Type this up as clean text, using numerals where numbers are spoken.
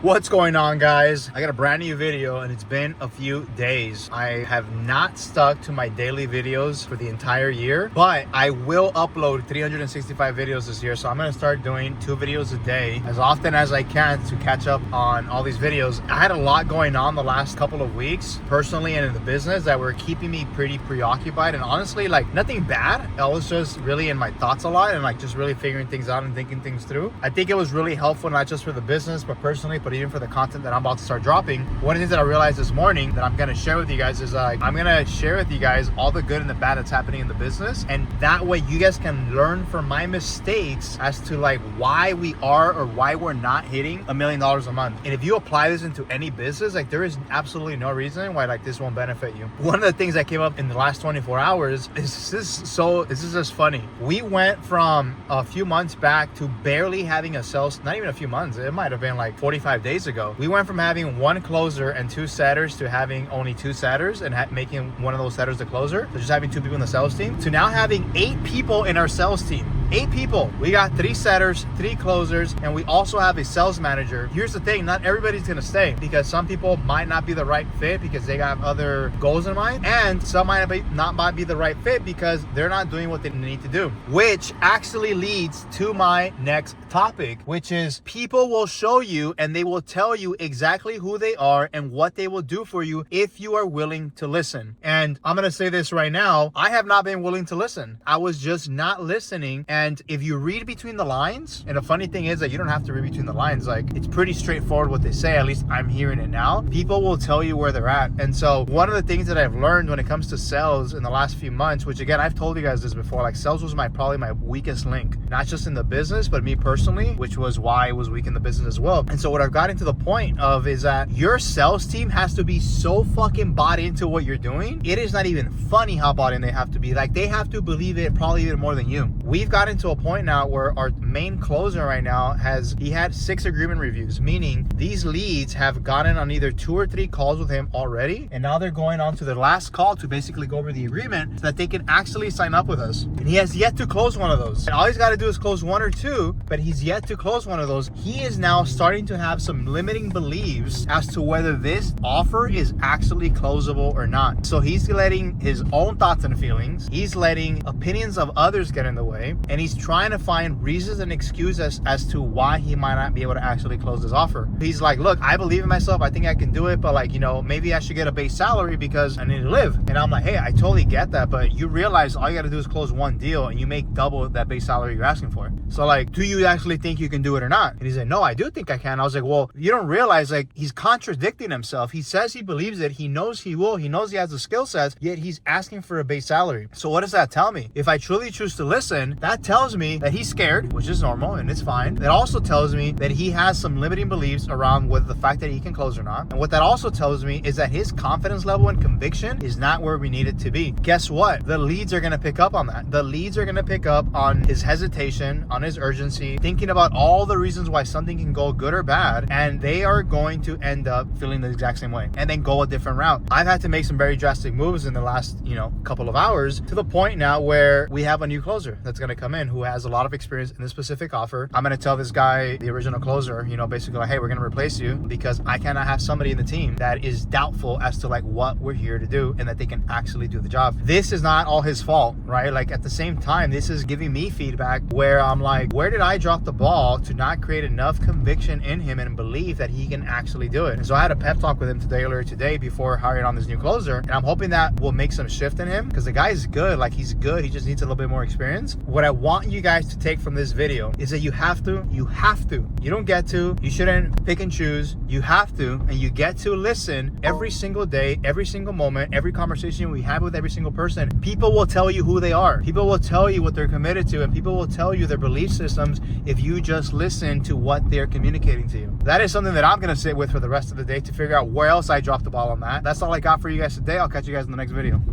What's going on, guys? I got a brand new video and it's been a few days. I have not stuck to my daily videos for the entire year, but I will upload 365 videos this year. So I'm gonna start doing 2 videos a day as often as I can to catch up on all these videos. I had a lot going on the last couple of weeks, personally and in the business, that were keeping me pretty preoccupied. And honestly, like, nothing bad. I was just really in my thoughts a lot and like just really figuring things out and thinking things through. I think it was really helpful, not just for the business, but personally, but even for the content that I'm about to start dropping. One of the things that I realized this morning that I'm going to share with you guys is I'm going to share with you guys all the good and the bad that's happening in the business, and that way you guys can learn from my mistakes as to like why we are or why we're not hitting $1 million a month. And if you apply this into any business, like, there is absolutely no reason why like this won't benefit you. One of the things that came up in the last 24 hours is this is just funny. We went from a few months back to barely having a sales, not even a few months, it might have been like 45 days ago. We went from having 1 closer and 2 setters to having only 2 setters and making one of those setters the closer. So just having 2 people in the sales team, to now having 8 people in our sales team. 8 people. We got 3 setters, 3 closers, and we also have a sales manager. Here's the thing, not everybody's gonna stay, because some people might not be the right fit because they got other goals in mind, and some might not be the right fit because they're not doing what they need to do. Which actually leads to my next topic, which is people will show you and they will tell you exactly who they are and what they will do for you if you are willing to listen. And I'm gonna say this right now, I have not been willing to listen. I was just not listening. And if you read between the lines, and the funny thing is that you don't have to read between the lines, like, it's pretty straightforward what they say, at least I'm hearing it now. People will tell you where they're at. And so one of the things that I've learned when it comes to sales in the last few months, which again, I've told you guys this before, like, sales was probably my weakest link, not just in the business, but me personally, which was why I was weak in the business as well. And so what I've gotten to the point of is that your sales team has to be so fucking bought into what you're doing. It is not even funny how bought in they have to be. Like, they have to believe it probably even more than you. We've gotten to a point now where our main closer right now he had 6 agreement reviews, meaning these leads have gotten on either 2 or 3 calls with him already, and now they're going on to their last call to basically go over the agreement so that they can actually sign up with us. And he has yet to close one of those. And all he's got to do is close 1 or 2, but he's yet to close one of those. He is now starting to have some limiting beliefs as to whether this offer is actually closable or not. So he's letting his own thoughts and feelings, he's letting opinions of others get in the way, and he's trying to find reasons and excuses as to why he might not be able to actually close this offer. He's like, look, I believe in myself, I think I can do it, but like, maybe I should get a base salary because I need to live. And I'm like, hey, I totally get that, but you realize all you gotta do is close 1 deal and you make double that base salary you're asking for. So like, do you actually think you can do it or not? And he's like, no, I do think I can. I was like, well, you don't realize, like, he's contradicting himself. He says he believes it, he knows he will, he knows he has the skill sets, yet he's asking for a base salary. So what does that tell me? If I truly choose to listen, that tells me that he's scared, which is normal and it's fine. That also tells me that he has some limiting beliefs around whether the fact that he can close or not. And what that also tells me is that his confidence level and conviction is not where we need it to be. Guess what? The leads are going to pick up on that. The leads are going to pick up on his hesitation, on his urgency, thinking about all the reasons why something can go good or bad, and they are going to end up feeling the exact same way and then go a different route. I've had to make some very drastic moves in the last, couple of hours, to the point now where we have a new closer that's going to come in who has a lot of experience in this specific offer. I'm going to tell this guy, the original closer, basically like, hey, we're going to replace you because I cannot have somebody in the team that is doubtful as to like what we're here to do and that they can actually do the job. This is not all his fault, right? Like, at the same time, this is giving me feedback where I'm like, where did I drop the ball to not create enough conviction in him and belief that he can actually do it? And so I had a pep talk with him earlier today before hiring on this new closer, and I'm hoping that will make some shift in him because the guy is good. Like, he's good, he just needs a little bit more experience. What I want you guys to take from this video is that you don't get to, you shouldn't pick and choose, you have to, and you get to listen every single day, every single moment, every conversation we have with every single person. People will tell you who they are, people will tell you what they're committed to, and people will tell you their belief systems if you just listen to what they're communicating to you. That is something that I'm going to sit with for the rest of the day to figure out where else I dropped the ball on that. That's all I got for you guys today. I'll catch you guys in the next video.